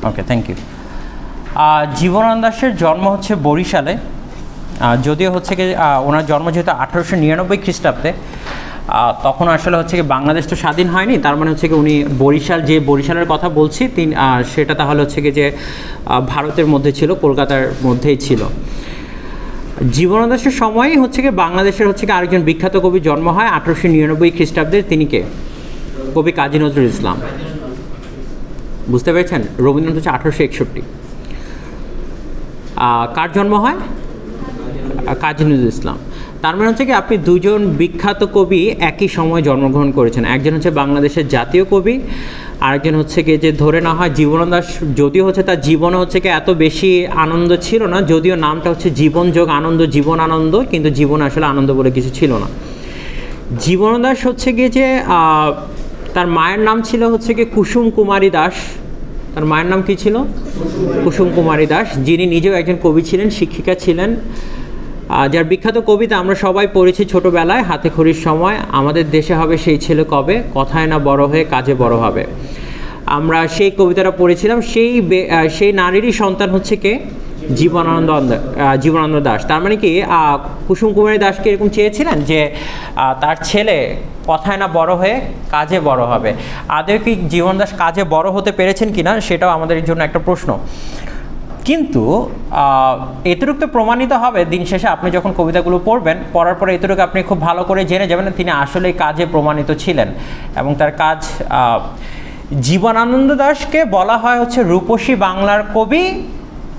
Okay, thank you. Jibanananda দাশের জন্ম হচ্ছে বরিশালে, যদিও হচ্ছে কি ওনার জন্ম যেহেতু 1899 খ্রিস্টাব্দে, তখন আসলে হচ্ছে কি বাংলাদেশ তো স্বাধীন হয়নি, তার মানে হচ্ছে কি উনি বরিশালের কথা বলছি সেটা তাহলে হচ্ছে কি যে ভারতের মধ্যে ছিল, কলকাতার মধ্যেই ছিল। জীবনানন্দ দাশের সময়ই হচ্ছে কি বাংলাদেশের হচ্ছে কি আরেকজন বিখ্যাত কবি জন্ম হয় 1899 খ্রিস্টাব্দে। তিনি কে? কবি কাজী নজরুল ইসলাম। বুঝতে পেরেছেন? রবীন্দ্রনাথ হচ্ছে 1861। কার জন্ম হয়? কাজী নজরুল ইসলাম। তার মানে হচ্ছে কি আপনি দুজন বিখ্যাত কবি একই সময় জন্মগ্রহণ করেছেন। একজন হচ্ছে বাংলাদেশের জাতীয় কবি, আরেকজন হচ্ছে কি যে ধরে না হয় জীবনানন্দ দাশ, যদিও হচ্ছে তার জীবনে হচ্ছে কি এত বেশি আনন্দ ছিল না, যদিও নামটা হচ্ছে জীবন যোগ আনন্দ, জীবন আনন্দ, কিন্তু জীবনে আসলে আনন্দ বলে কিছু ছিল না। জীবনানন্দ দাশ হচ্ছে গিয়ে যে তার মায়ের নাম ছিল হচ্ছে কি কুসুম কুমারী দাস। তার মায়ের নাম কী ছিল? কুসুম কুমারী দাস, যিনি নিজেও একজন কবি ছিলেন, শিক্ষিকা ছিলেন। যার বিখ্যাত কবিতা আমরা সবাই পড়েছি ছোটোবেলায়, হাতে খড়ির সময় আমাদের দেশে হবে সেই ছেলে কবে, কথায় না বড় হয়ে কাজে বড় হবে। আমরা কবিতাটা পড়েছিলাম। সেই নারীরই সন্তান হচ্ছে কে? জীবনানন্দ দাশ। তার মানে কি কুসুম কুমারী দাসকে এরকম চেয়েছিলেন যে তার ছেলে কথায় না বড় হয়ে কাজে বড় হবে। আদৌ কি জীবনানন্দ দাশ কাজে বড় হতে পেরেছেন কিনা সেটাও আমাদের জন্য একটা প্রশ্ন। কিন্তু এতটুকু তো প্রমাণিত হবে দিন শেষে আপনি যখন কবিতাগুলো পড়ার পরে এতটুকু আপনি খুব ভালো করে জেনে যাবেন তিনি আসলেই কাজে প্রমাণিত ছিলেন। এবং তার কাজ, জীবনানন্দ দাশকে বলা হয় হচ্ছে রূপসী বাংলার কবি।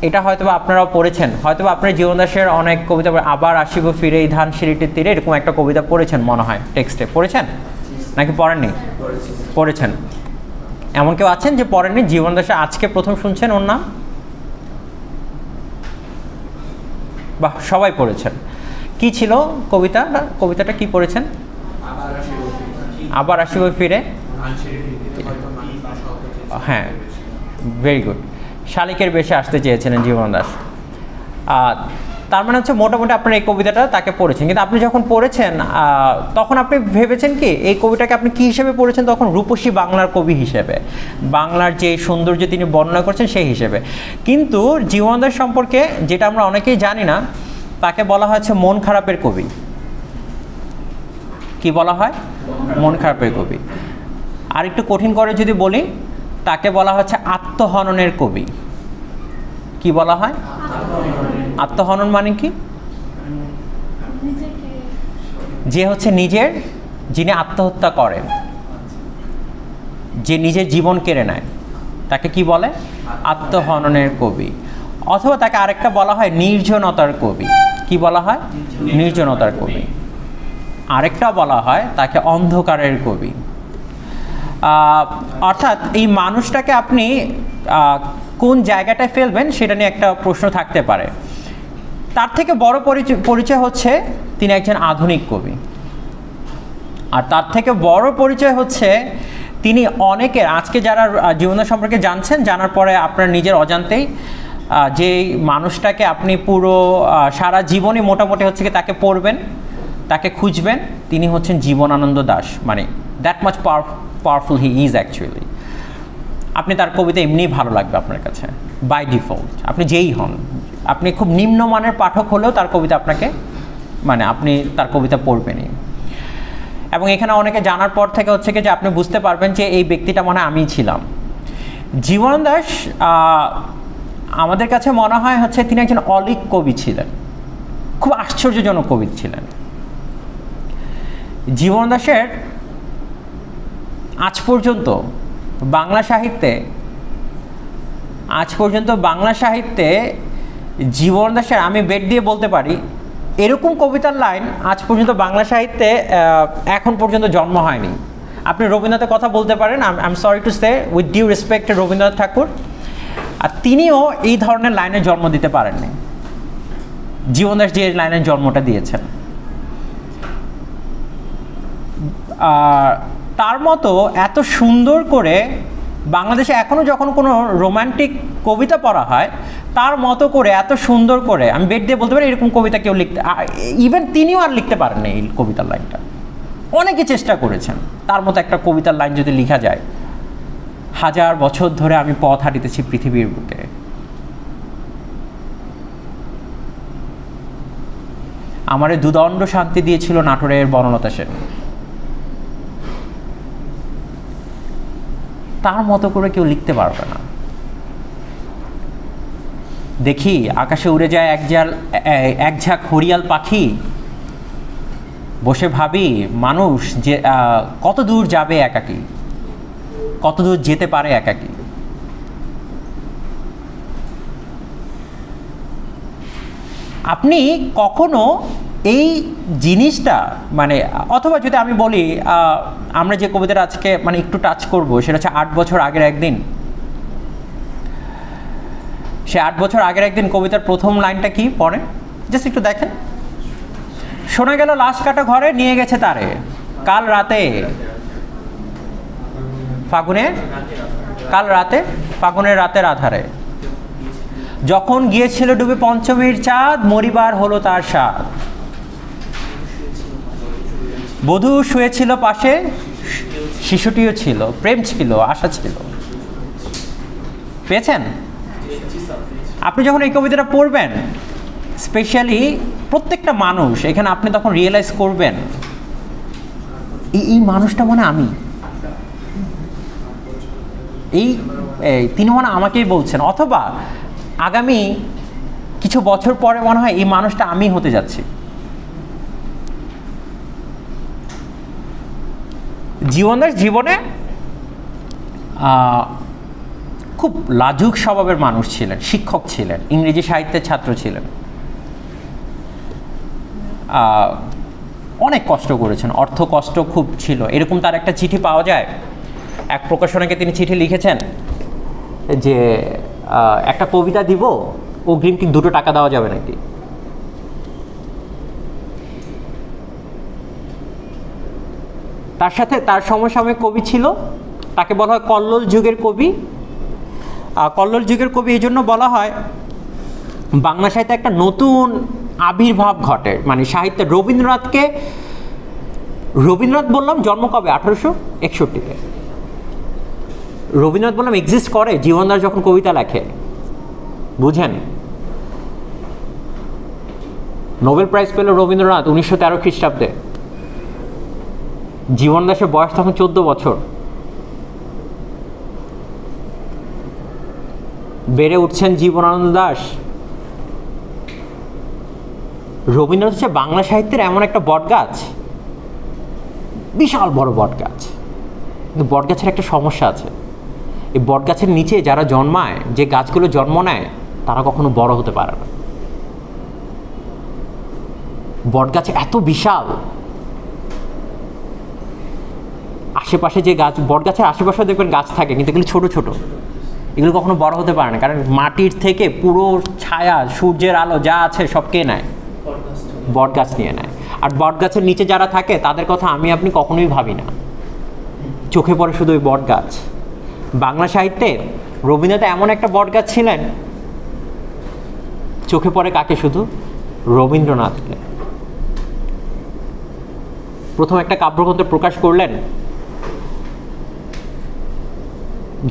এটা হয়তোবা আপনারাও পড়েছেন, হয়তোবা আপনার জীবনানন্দ দাশের অনেক কবিতা, আবার আসিব ফিরে এই ধান সিঁড়িটির তীরে, এরকম একটা কবিতা পড়েছেন মনে হয়, টেক্সটে পড়েছেন নাকি পড়েননি? পড়েছেন। এমন কেউ আছেন যে পড়েননি? জীবনানন্দ দাশের আজকে প্রথম শুনছেন ওর নাম? বাহ, সবাই পড়েছেন। কি ছিল কবিতাটা কি পড়েছেন? আবার আসিব ফিরে, হ্যাঁ, ভেরি গুড। শালিকের বেশে আসতে চেয়েছিলেন জীবনানন্দ দাশ। তার মানে হচ্ছে মোটামুটি আপনার এই কবিতাটা তাকে পড়েছেন। কিন্তু আপনি যখন পড়েছেন তখন আপনি ভেবেছেন কি এই কবিটাকে আপনি কী হিসেবে পড়েছেন? তখন রূপসী বাংলার কবি হিসেবে, বাংলার যে সৌন্দর্য তিনি বর্ণনা করছেন সেই হিসেবে। কিন্তু জীবনানন্দ দাশ সম্পর্কে যেটা আমরা অনেকেই জানি না, তাকে বলা হচ্ছে মন খারাপের কবি। কি বলা হয়? মন খারাপের কবি। আর একটু কঠিন করে যদি বলি, তাকে বলা হচ্ছে আত্মহননের কবি। কি বলা হয়? আত্মহনন মানে কি? যে হচ্ছে যিনি আত্মহত্যা করেন, যে নিজের জীবন কেড়ে নেয়, তাকে কি বলে? আত্মহননের কবি। অথবা তাকে আরেকটা বলা হয় নির্জনতার কবি। কি বলা হয়? নির্জনতার কবি। আরেকটা বলা হয় তাকে অন্ধকারের কবি। অর্থাৎ এই মানুষটাকে আপনি কোন জায়গাটায় ফেলবেন সেটা নিয়ে একটা প্রশ্ন থাকতে পারে। তার থেকে বড় পরিচয় হচ্ছে তিনি একজন আধুনিক কবি। আর তার থেকে বড় পরিচয় হচ্ছে তিনি অনেকের, আজকে যারা জীবন সম্পর্কে জানছেন, জানার পরে আপনার নিজের অজান্তেই যে মানুষটাকে আপনি পুরো সারা জীবনই মোটামুটি হচ্ছে কি তাকে পড়বেন, তাকে খুঁজবেন, তিনি হচ্ছেন জীবনানন্দ দাশ। মানে that much powerful he is actually. আপনি তার কবিতা এমনিই ভালো লাগবে আপনার কাছে বাই ডিফল্ট, আপনি যেই হন। আপনি খুব নিম্নমানের পাঠক হলেও তার কবিতা আপনাকে, মানে আপনি তার কবিতা পড়বেনই। এবং এখানে অনেকে জানার পর থেকে হচ্ছে কি যে আপনি বুঝতে পারবেন যে এই ব্যক্তিটা মনে হয় আমিই ছিলাম। জীবনানন্দ দাশ আমাদের কাছে মনে হয় হচ্ছে তিনি একজন অলিক কবি ছিলেন, খুব আশ্চর্যজনক কবি ছিলেন। জীবনানন্দ দাশের আজ পর্যন্ত বাংলা সাহিত্যে জীবনানন্দ দাশের, আমি বেট দিয়ে বলতে পারি, এরকম কবিতার লাইন আজ পর্যন্ত বাংলা সাহিত্যে এখন পর্যন্ত জন্ম হয়নি। আপনি রবীন্দ্রনাথের কথা বলতে পারেন, I am sorry to say with due respect Rabindranath Tagore, আর তিনিও এই ধরনের লাইনের জন্ম দিতে পারেননি। জীবনানন্দ দাশ যে লাইনের জন্মটা দিয়েছেন, তার মতো এত সুন্দর করে বাংলাদেশে এখনও যখন কোনো রোমান্টিক কবিতা পড়া হয়, তার মতো করে এত সুন্দর করে আমি বেট দিয়ে বলতে পারি এরকম কবিতা কেউ লিখতে, ইভেন তিনিও আর লিখতে পারেননি এই কবিতার লাইনটা। অনেকে চেষ্টা করেছেন তার মতো একটা কবিতার লাইন যদি লেখা যায়, হাজার বছর ধরে আমি পথ হাঁটিতেছি পৃথিবীর বুকে। আমারে দুদণ্ড শান্তি দিয়েছিল নাটোরের বনলতা সেন। তার মতো করে কেউ লিখতে পারবে না। দেখি আকাশে উড়ে যায় এক ঝাঁক হরিয়াল পাখি, বসে ভাবি মানুষ যে কত দূর যাবে একাকী, কত দূর যেতে পারে একাকী। আপনি কখনো এই জিনিসটা মানে, অথবা যদি আমি বলি আমরা যে কবিতাটা আজকে মানে একটু টাচ করব, সেটা হচ্ছে 8 বছর আগের একদিন। সে 8 বছর আগের একদিন কবিতার প্রথম লাইনটা কি পড়ে, জাস্ট একটু দেখেন। শোনা গেল লাশ কাটা ঘরে নিয়ে গেছে তারে, কাল রাতে ফাগুনের রাতের আধারে, যখন গিয়েছিল ডুবে পঞ্চমীর চাঁদ, মরিবার হলো তার স্বাদ। বধূ শুয়েছিল পাশে, শিশুটিও ছিল, প্রেম ছিল, আশা ছিল। পেয়েছেন? আপনি যখন এই কবিতাটা পড়বেন, স্পেশালি প্রত্যেকটা মানুষ এখানে, আপনি তখন রিয়েলাইজ করবেন এই মানুষটা মানে আমি, তিনি মানে আমাকেই বলছেন, অথবা আগামী কিছু বছর পরে মনে হয় এই মানুষটা আমি হতে যাচ্ছি। জীবনের জীবনে খুব লাজুক স্বভাবের মানুষ ছিলেন, শিক্ষক ছিলেন, ইংরেজি সাহিত্যের ছাত্র ছিলেন, অনেক কষ্ট করেছেন, অর্থ কষ্ট খুব ছিল। এরকম তার একটা চিঠি পাওয়া যায়, এক প্রকাশনাকে তিনি চিঠি লিখেছেন যে একটা কবিতা দিব, অগ্রিম কি 2 টাকা দেওয়া যাবে নাকি। তার সাথে তার সমসাময়িক কবি ছিল, তাকে বলা হয় কল্লোল যুগের কবি। কল্লোল যুগের কবি এই জন্য বলা হয়, বাংলা সাহিত্যে একটা নতুন আবির্ভাব ঘটে, মানে সাহিত্যে রবীন্দ্রনাথ বললাম জন্ম কবে, 1861-তে। রবীন্দ্রনাথ বললাম এক্সিস্ট করে জীবনদাস যখন কবিতা লেখে, বুঝেন। নোবেল প্রাইজ পেল রবীন্দ্রনাথ 1913 খ্রিস্টাব্দে। জীবনদাসের বয়স তখন 14 বছর। বেড়ে উঠছেন জীবনানন্দ দাশ। রবীন্দ্রনাথ হচ্ছে বাংলা সাহিত্যের এমন একটা বটগাছ, বিশাল বড় বটগাছ, কিন্তু বটগাছের একটা সমস্যা আছে। এই বটগাছের নিচে যারা জন্মায়, যে গাছগুলো জন্ম নেয়, তারা কখনো বড় হতে পারে না। বটগাছ এত বিশাল, আশেপাশে যে গাছ, বটগাছের আশেপাশে দেখবেন গাছ থাকে, কিন্তু এগুলো ছোট ছোট, এগুলো কখনো বড় হতে পারে না, কারণ মাটির থেকে পুরো ছায়া, সূর্যের আলো যা আছে সব কে নেয়, বটগাছ নিয়ে নেয়। আর বটগাছের নিচে যারা থাকে তাদের কথা আমি আপনি কখনোই ভাবি না, চোখে পড়ে শুধু ওই বটগাছ। বাংলা সাহিত্যে রবীন্দ্রনাথ এমন একটা বটগাছ ছিলেন, চোখে পড়ে কাকে, শুধু রবীন্দ্রনাথকে। প্রথম একটা কাব্যগ্রন্থ প্রকাশ করলেন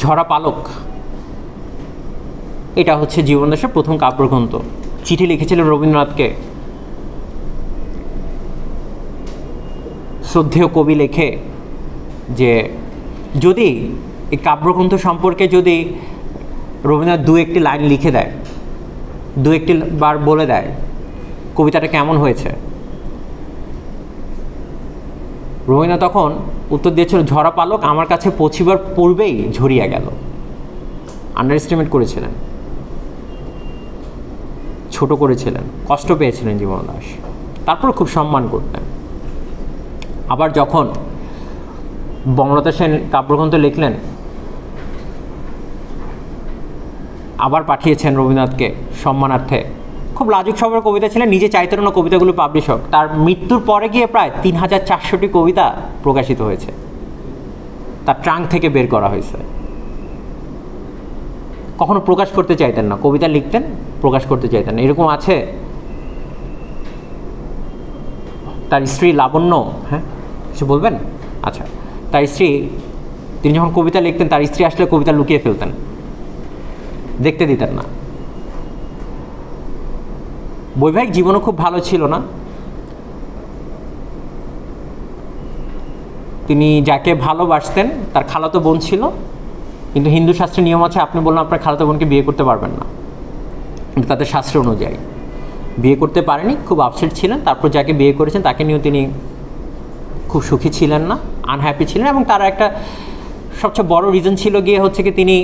ঝরা পালক, এটা হচ্ছে জীবনদাসের প্রথম কাব্যগ্রন্থ। চিঠি লিখেছিলেন রবীন্দ্রনাথকে, শ্রদ্ধেয় কবি লেখে যে যদি এই কাব্যগ্রন্থ সম্পর্কে যদি রবীন্দ্রনাথ 2-1টি লাইন লিখে দেয়, 2-1টি বার বলে দেয় কবিতাটা কেমন হয়েছে। রবীন্দ্রনাথ তখন উত্তর দিয়েছিল, ঝরা পালক আমার কাছে পৌঁছিবার পূর্বেই ঝরিয়া গেল। আন্ডার এস্টিমেট করেছিলেন, ছোট করেছিলেন, কষ্ট পেয়েছিলেন জীবনদাস, তারপর খুব সম্মান করতেন। আবার যখন বনলতা সেন কাব্যগ্রন্থ লিখলেন, আবার পাঠিয়েছেন রবীন্দ্রনাথকে সম্মানার্থে। খুব লাজুক স্বভাবের কবিতা ছিলেন, নিজে চাইতেন না কবিতাগুলো পাবলিশ হোক। তার মৃত্যুর পরে গিয়ে প্রায় 3400টি কবিতা প্রকাশিত হয়েছে, তার ট্রাঙ্ক থেকে বের করা হয়েছে। কখনো প্রকাশ করতে চাইতেন না, কবিতা লিখতেন, প্রকাশ করতে চাইতেন না। এরকম আছে তার স্ত্রী লাবণ্য, হ্যাঁ কিছু বলবেন? আচ্ছা, তার স্ত্রী তিনি যখন কবিতা লিখতেন তার স্ত্রী আসলে কবিতা লুকিয়ে ফেলতেন, দেখতে দিতেন না। বৈবাহিক জীবনও খুব ভালো ছিল না। তিনি যাকে ভালোবাসতেন তার খালাতো বোন ছিল, কিন্তু হিন্দু শাস্ত্রের নিয়ম আছে আপনি বললেন আপনার খালাতো বোনকে বিয়ে করতে পারবেন না, কিন্তু তাদের শাস্ত্র অনুযায়ী বিয়ে করতে পারেনি, খুব আপসেট ছিলেন। তারপর যাকে বিয়ে করেছেন তাকে নিয়েও তিনি খুব সুখী ছিলেন না, আনহ্যাপি ছিলেন। এবং তার একটা সবচেয়ে বড় রিজন ছিল গিয়ে হচ্ছে কি তিনি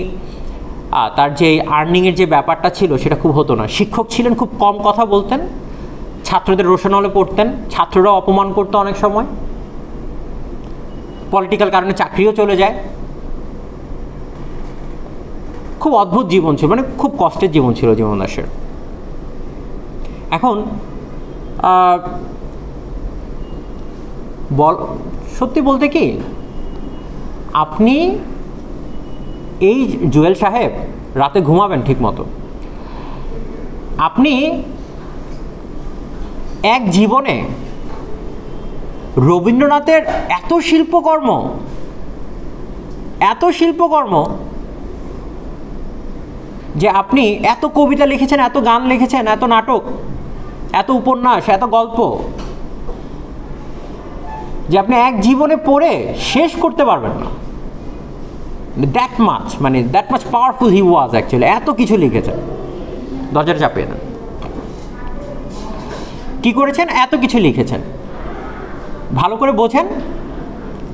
তার যে আর্নিংয়ের যে ব্যাপারটা ছিল সেটা খুব হতো না। শিক্ষক ছিলেন, খুব কম কথা বলতেন, ছাত্রদের রোশনলে পড়তেন, ছাত্ররাও অপমান করতো অনেক সময়, পলিটিক্যাল কারণে চাকরিও চলে যায়। খুব অদ্ভুত জীবন ছিল, মানে খুব কষ্টের জীবন ছিল জীবন দাসের। এখন সত্যি বলতে কি, আপনি এই জুয়েল সাহেব রাতে ঘুমাবেন ঠিক মতো, আপনি এক জীবনে রবীন্দ্রনাথের এত শিল্পকর্ম যে আপনি এত কবিতা লিখেছেন, এত গান লিখেছেন, এত নাটক, এত উপন্যাস, এত গল্প, যে আপনি এক জীবনে পড়ে শেষ করতে পারবেন না। That much powerful he was actually. এত কিছু লিখেছেন, দরজাটা চাপিয়ে দেন। কি করেছেন? এত কিছু লিখেছেন। ভালো করে বোঝেন,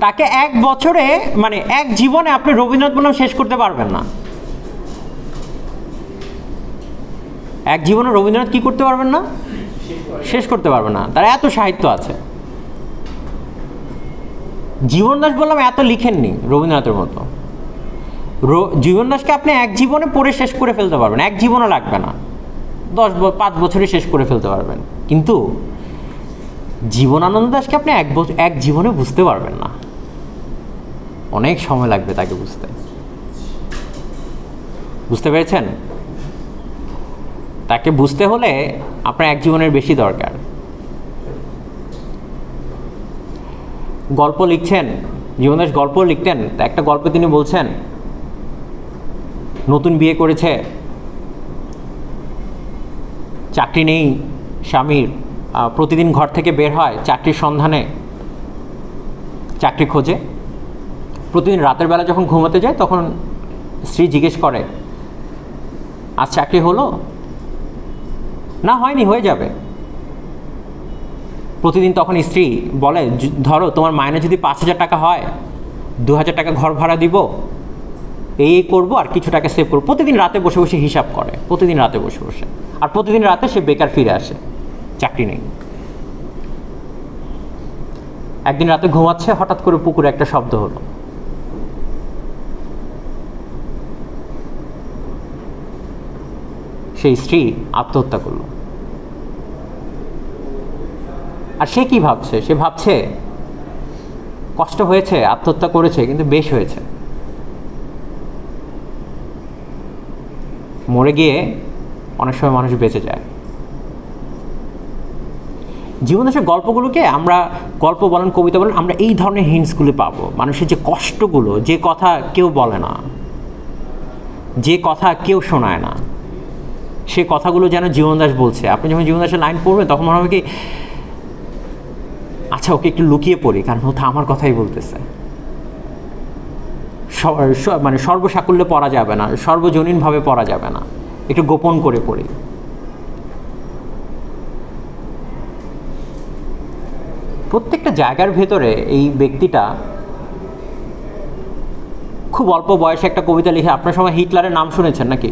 তাকে এক বছরে মানে এক জীবনে আপনি রবীন্দ্রনাথ বনাম শেষ করতে পারবেন না। এক জীবনে রবীন্দ্রনাথ কি করতে পারবেন না? শেষ করতে পারবেন না। তার এত সাহিত্য আছে। জীবন দাস বললাম এত লিখেননি রবীন্দ্রনাথের মতো। জীবন দাসকে আপনি এক জীবনে পড়ে শেষ করে ফেলতে পারবেন, এক জীবনও লাগবে না, 5 বছরে শেষ করে ফেলতে পারবেন। কিন্তু জীবনানন্দ দাসকে আপনি এক জীবনে বুঝতে পারবেন না, অনেক সময় লাগবে তাকে বুঝতে পেরেছেন? তাকে বুঝতে হলে আপনার এক জীবনের বেশি দরকার। গল্প লিখছেন, জীবন দাস গল্প লিখতেন। একটা গল্পে তিনি বলছেন, নতুন বিয়ে করেছে, চাকরি নেই স্বামীর, প্রতিদিন ঘর থেকে বের হয় চাকরির সন্ধানে, চাকরি খোঁজে। প্রতিদিন রাতের বেলা যখন ঘুমাতে যায় তখন স্ত্রী জিজ্ঞেস করে, আজ চাকরি হলো? না, হয়নি, হয়ে যাবে। প্রতিদিন তখন স্ত্রী বলে, ধরো তোমার মাইনে যদি 5,000 টাকা হয়, 2,000 টাকা ঘর ভাড়া দিব, এই করবো, আর কিছু টাকা সেভ করবো। প্রতিদিন রাতে বসে বসে হিসাব করে, প্রতিদিন রাতে বসে বসে। আর প্রতিদিন রাতে সে বেকার ফিরে আসে, চাকরি নেই। একদিন রাতে ঘুমাচ্ছে, হঠাৎ করে পুকুরে একটা শব্দ হলো। সেই স্ত্রী আত্মহত্যা করলো। আর সে কি ভাবছে? সে ভাবছে কষ্ট হয়েছে, আত্মহত্যা করেছে, কিন্তু বেশ হয়েছে। মরে গিয়ে অনেক সময় মানুষ বেঁচে যায়। জীবনের গল্পগুলোকে আমরা, গল্প বলেন, কবিতা বলেন, আমরা এই ধরনের হিন্টসগুলো পাবো। মানুষের যে কষ্টগুলো, যে কথা কেউ বলে না, যে কথা কেউ শোনায় না, সে কথাগুলো যেন জীবন দাস বলছে। আপনি যখন জীবন দাসের লাইন পড়বেন তখন মনে হবে কি, আচ্ছা ওকে একটু লুকিয়ে পড়ি, কারণ ও তো আমার কথাই বলতেছে। মানে সর্বসাকুল্যে পড়া যাবে না, সর্বজনীনভাবে পড়া যাবে না, একটু গোপন করে পড়ি। প্রত্যেকটা জায়গার ভেতরে এই ব্যক্তিটা খুব অল্প বয়সে একটা কবিতা লিখে। আপনার সময় হিটলারের নাম শুনেছেন নাকি?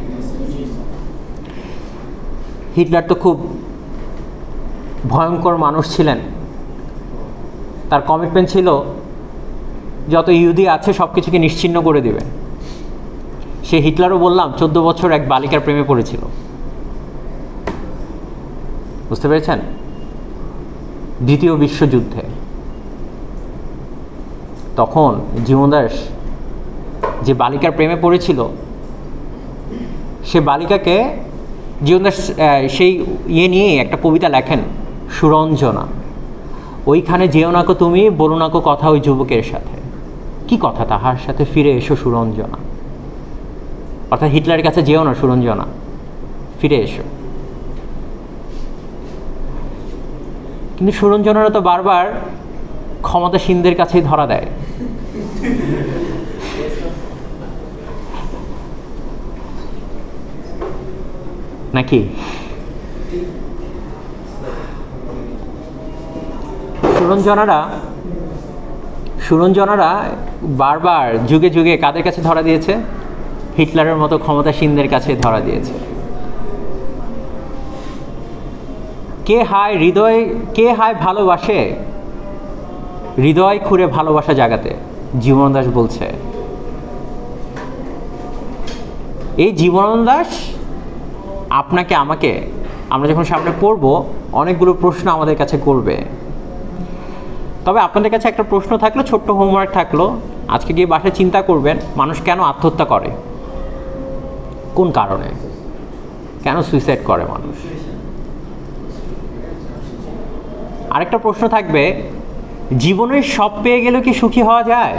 হিটলার তো খুব ভয়ঙ্কর মানুষ ছিলেন। তার কমিটমেন্ট ছিল যত ইহুদি আছে সব কিছুকে নিশ্চিহ্ন করে দেবে। সে হিটলারও বললাম 14 বছর এক বালিকার প্রেমে পড়েছিল। বুঝতে পেরেছেন? দ্বিতীয় বিশ্বযুদ্ধে তখন জীবন দাস যে বালিকার প্রেমে পড়েছিল, সে বালিকাকে জীবন দাস সেই নিয়ে একটা কবিতা লেখেন, সুরঞ্জনা। ওইখানে যেও না কো তুমি, বলো না কো কথা ওই যুবকের সাথে। কি কথা, তাহার সাথে ফিরে এসো সুরঞ্জনা, অর্থাৎ হিটলারের কাছে যেও না সুরঞ্জনা, ফিরে এসো। কিন্তু সুরঞ্জনারা তো বারবার ক্ষমতাসীনদের কাছেই ধরা দেয়। নাকি সুরঞ্জনারা বারবার যুগে যুগে কাদের কাছে ধরা দিয়েছে? হিটলারের মতো ক্ষমতাসীনদের কাছে ধরা দিয়েছে। কে হায় ভালোবাসে হৃদয় খুঁড়ে ভালোবাসা জাগাতে, জীবনানন্দ দাশ বলছে। এই জীবনানন্দ দাশ আপনাকে আমাকে, আমরা যখন সামনে পড়ব অনেকগুলো প্রশ্ন আমাদের কাছে করবে। তবে আপনাদের কাছে একটা প্রশ্ন থাকলো, ছোট্ট হোমওয়ার্ক থাকলো, আজকে গিয়ে বাসায় চিন্তা করবেন মানুষ কেন আত্মহত্যা করে, কোন কারণে, কেন সুইসাইড করে মানুষ। আরেকটা প্রশ্ন থাকবে, জীবনের সব পেয়ে গেলেও কি সুখী হওয়া যায়?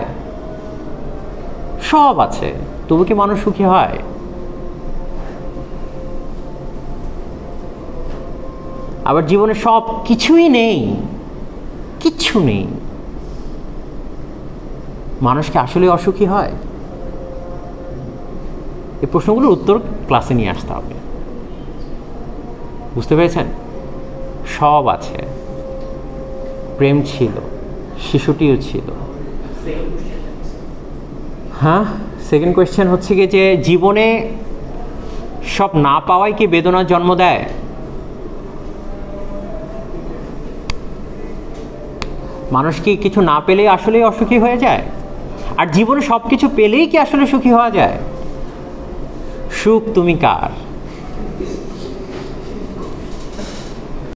সব আছে, তবু কি মানুষ সুখী হয়? আবার জীবনে সব কিছুই নেই, কিচ্ছু নেই, মানুষ কি আসলে অসুখী হয়? এই প্রশ্নগুলোর উত্তর ক্লাসে নিয়ে আসতে হবে। বুঝতে পেরেছেন? সব আছে, প্রেম ছিল, শিশুটিও ছিল। হ্যাঁ, সেকেন্ড কোয়েশ্চেন হচ্ছে কি যে জীবনে সব না পাওয়াই কি বেদনার জন্ম দেয়? মানুষ কি কিছু না পেলেই আসলেই অসুখী হয়ে যায়? আর জীবনে সব কিছু পেলেই কি আসলে সুখী হওয়া যায়? সুখ তুমি কার?